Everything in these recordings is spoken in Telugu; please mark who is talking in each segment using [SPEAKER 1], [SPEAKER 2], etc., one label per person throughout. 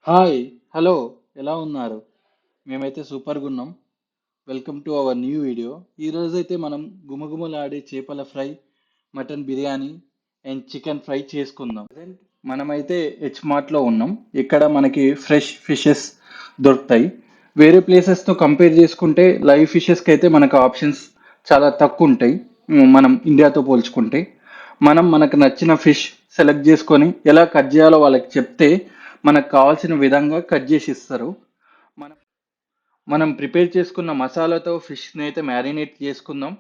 [SPEAKER 1] హాయ్ హలో ఎలా ఉన్నారు? మేమైతే సూపర్గా ఉన్నాం. Welcome to our new video. ఈరోజైతే మనం గుమగుమలాడే చేపల fry, mutton biryani and chicken fry చేసుకుందాం. మనమైతే హెచ్ మార్ట్లో ఉన్నాం. ఇక్కడ మనకి ఫ్రెష్ ఫిషెస్ దొరుకుతాయి. వేరే ప్లేసెస్తో కంపేర్ చేసుకుంటే లైవ్ ఫిషెస్కి అయితే మనకు ఆప్షన్స్ చాలా తక్కువ ఉంటాయి. మనం ఇండియాతో పోల్చుకుంటే మనకు నచ్చిన ఫిష్ సెలెక్ట్ చేసుకొని ఎలా కట్ చేయాలో వాళ్ళకి చెప్తే మనకు కావాల్సిన విధంగా కట్ చేసి ఇస్తారు. మనం మనం ప్రిపేర్ చేసుకున్న మసాలాతో ఫిష్ని అయితే మ్యారినేట్ చేసుకుందాం.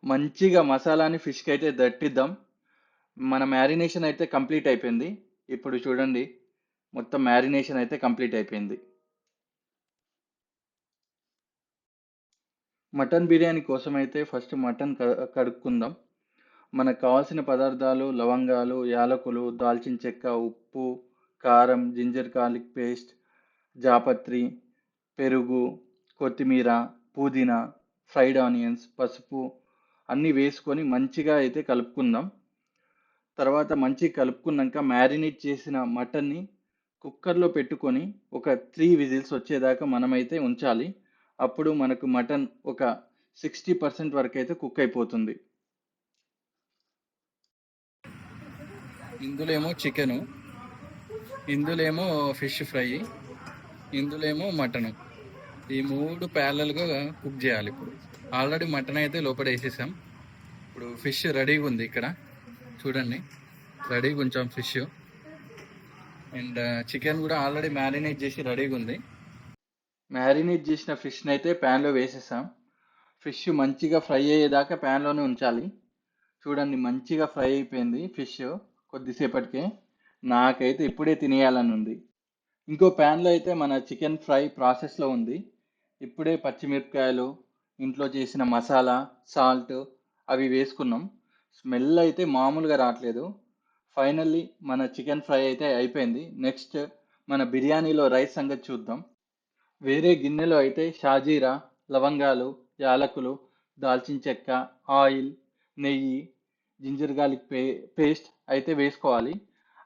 [SPEAKER 1] మంచిగా మసాలాని ఫిష్కి అయితే దట్టిద్దాం. మన మ్యారినేషన్ అయితే కంప్లీట్ అయిపోయింది. ఇప్పుడు చూడండి, మొత్తం మ్యారినేషన్ అయితే కంప్లీట్ అయిపోయింది. మటన్ బిర్యానీ కోసం అయితే ఫస్ట్ మటన్ కడుక్కుందాం. మనకు కావాల్సిన పదార్థాలు లవంగాలు, యాలకులు, దాల్చిన చెక్క, ఉప్పు, కారం, జింజర్ గార్లిక్ పేస్ట్, జాపత్రి, పెరుగు, కొత్తిమీర, పుదీనా, ఫ్రైడ్ ఆనియన్స్, పసుపు అన్నీ వేసుకొని మంచిగా అయితే కలుపుకుందాం. తర్వాత మంచిగా కలుపుకున్నాక మ్యారినేట్ చేసిన మటన్ని కుక్కర్లో పెట్టుకొని ఒక 3 విజిల్స్ వచ్చేదాకా మనమైతే ఉంచాలి. అప్పుడు మనకు మటన్ ఒక 60% వరకు అయితే కుక్ అయిపోతుంది. ఇందులో ఏమో చికెను, ఇందులో ఏమో ఫిష్ ఫ్రై, ఇందులో ఏమో మటను. ఈ 3 ప్యారలల్గా కుక్ చేయాలి. ఇప్పుడు ఆల్రెడీ మటన్ అయితే లోపల వేసేసాం. ఇప్పుడు ఫిష్ రెడీగా ఉంది. ఇక్కడ చూడండి, రెడీగా ఉంచాం ఫిష్. అండ్ చికెన్ కూడా ఆల్రెడీ మ్యారినేట్ చేసి రెడీగా ఉంది. మ్యారినేట్ చేసిన ఫిష్ని అయితే ప్యాన్లో వేసేసాం. ఫిష్ మంచిగా ఫ్రై అయ్యేదాకా ప్యాన్లోనే ఉంచాలి. చూడండి, మంచిగా ఫ్రై అయిపోయింది ఫిష్ కొద్దిసేపటికే. నాకైతే ఇప్పుడే తినేయాలని ఉంది. ఇంకో ప్యాన్లో అయితే మన చికెన్ ఫ్రై ప్రాసెస్లో ఉంది. ఇప్పుడే పచ్చిమిరపకాయలు, ఇంట్లో చేసిన మసాలా, సాల్ట్ అవి వేసుకున్నాం. స్మెల్ అయితే మామూలుగా రావట్లేదు. ఫైనల్లీ మన చికెన్ ఫ్రై అయితే అయిపోయింది. నెక్స్ట్ మన బిర్యానీలో రైస్ సంగతి చూద్దాం. వేరే గిన్నెలో అయితే షాజీరా, లవంగాలు, యాలకులు, దాల్చిన చెక్క, ఆయిల్, నెయ్యి, జింజర్ గార్లిక్ పేస్ట్ అయితే వేసుకోవాలి.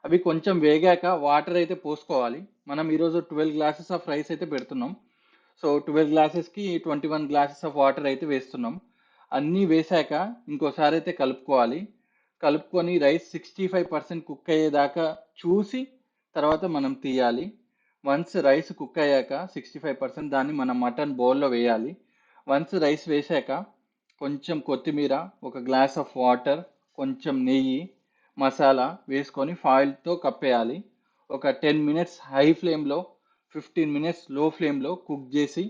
[SPEAKER 1] అవి కొంచెం వేగాక వాటర్ అయితే పోసుకోవాలి. మనం ఈరోజు 12 గ్లాసెస్ ఆఫ్ రైస్ అయితే పెడుతున్నాం. సో 12 గ్లాసెస్కి 21 గ్లాసెస్ ఆఫ్ వాటర్ అయితే వేస్తున్నాం. అన్నీ వేసాక ఇంకోసారి అయితే కలుపుకోవాలి. కలుపుకొని రైస్ 65% కుక్ అయ్యేదాకా చూసి తర్వాత మనం తీయాలి. వన్స్ రైస్ కుక్ అయ్యాక 65% దాన్ని మనం మటన్ బౌల్లో వేయాలి. వన్స్ రైస్ వేసాక కొంచెం కొత్తిమీర, ఒక గ్లాస్ ఆఫ్ వాటర్, కొంచెం నెయ్యి, మసాలా వేసుకొని ఫాయిల్తో కప్పేయాలి. ఒక 10 మినిట్స్ హై ఫ్లేమ్లో, 15 మినిట్స్ లో ఫ్లేమ్లో కుక్ చేసి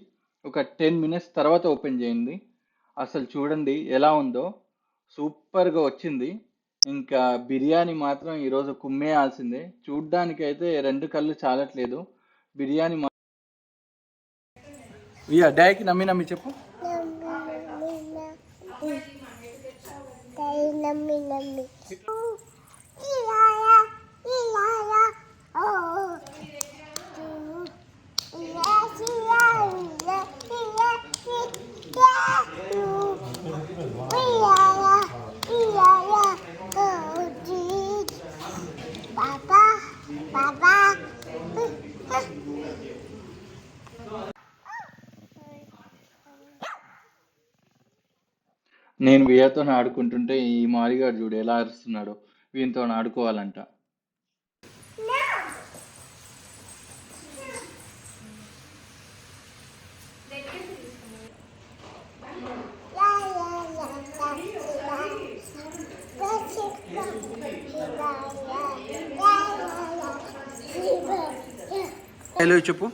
[SPEAKER 1] ఒక 10 మినిట్స్ తర్వాత ఓపెన్ చేయండి. అసలు చూడండి ఎలా ఉందో, సూపర్గా వచ్చింది. ఇంకా బిర్యానీ మాత్రం ఈరోజు కుమ్మేయాల్సిందే. చూడ్డానికైతే 2 కళ్ళు చాలట్లేదు. బిర్యానీ ఇయ్య డాడీకి నమ్మి నమ్మి చెప్పు. నేను వియాతో ఆడుకుంటుంటే ఈ మారిగాడు చూడు ఎలా అరుస్తున్నాడు. వీనితో ఆడుకోవాలంట. ఐ లవ్ చెప్పు.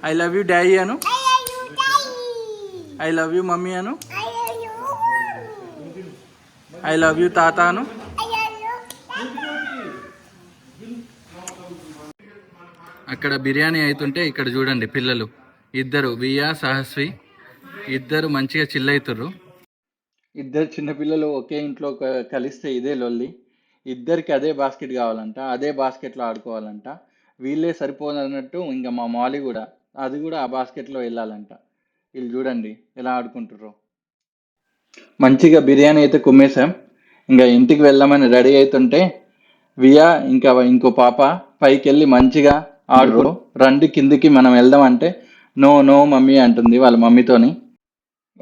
[SPEAKER 1] I love you daddy Anu. I love you mummy Anu. I love you తాత అను. అక్కడ బిర్యానీ అవుతుంటే ఇక్కడ చూడండి పిల్లలు ఇద్దరు, వియా, సహస్వి, ఇద్దరు మంచిగా చిల్లవుతుర్రు. ఇద్దరు చిన్నపిల్లలు ఒకే ఇంట్లో కలిస్తే ఇదే లొల్లి. ఇద్దరికి అదే బాస్కెట్ కావాలంట, అదే బాస్కెట్లో ఆడుకోవాలంట. వీళ్ళే సరిపోదన్నట్టు ఇంకా మా మాలి కూడా, అది కూడా ఆ బాస్కెట్లో వెళ్ళాలంట. వీళ్ళు చూడండి ఎలా ఆడుకుంటుర్రో. మంచిగా బిర్యానీ అయితే కుమ్మేశాం. ఇంకా ఇంటికి వెళ్దామని రెడీ అవుతుంటే వియా ఇంకా ఇంకో పాప పైకి వెళ్ళి మంచిగా ఆడుకో రండి కిందికి మనం వెళ్దాం అంటే నో నో మమ్మీ అంటుంది వాళ్ళ మమ్మీతోని.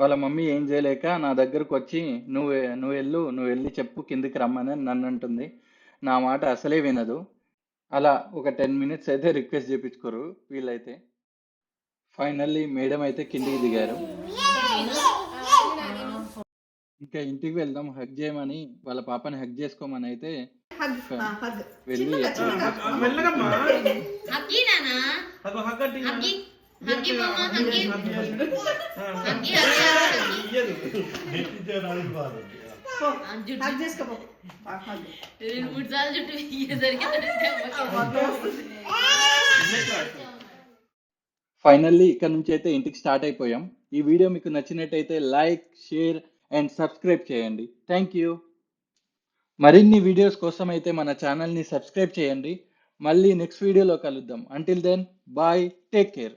[SPEAKER 1] వాళ్ళ మమ్మీ ఏం చేయలేక నా దగ్గరకు వచ్చి నువ్వు వెళ్ళి చెప్పు కిందికి రమ్మని నన్ను అంటుంది. నా మాట అసలే వినదు. అలా ఒక 10 మినిట్స్ అయితే రిక్వెస్ట్ చేయించుకోరు వీళ్ళైతే. ఫైనల్లీ మేడం అయితే కిందికి దిగారు. ఇంకా ఇంటికి వెళ్దాం హగ్ చేయమని వాళ్ళ పాపని హగ్ చేసుకోమని అయితే వెళ్ళి
[SPEAKER 2] మెల్లగమ్మా
[SPEAKER 3] హగ్గి నానా
[SPEAKER 2] హగ్గట్టి
[SPEAKER 3] హగ్గి హగ్గి మమ్మ హగ్గి హగ్గి
[SPEAKER 4] హగ్ చేసుకోపో
[SPEAKER 3] రెండు మూడు సార్లు చుట్టూ ఇయ్యేసరికి
[SPEAKER 1] ఫైనల్లీ ఇక్కడ నుంచి అయితే ఇంటికి స్టార్ట్ అయిపోయాం. ఈ వీడియో మీకు నచ్చినట్టయితే లైక్, షేర్ అండ్ సబ్స్క్రైబ్ చేయండి. Thank you. మరిన్ని వీడియోస్ కోసం అయితే మన ఛానల్ని సబ్స్క్రైబ్ చేయండి. మళ్ళీ నెక్స్ట్ వీడియోలో కలుద్దాం. Until then bye, take care.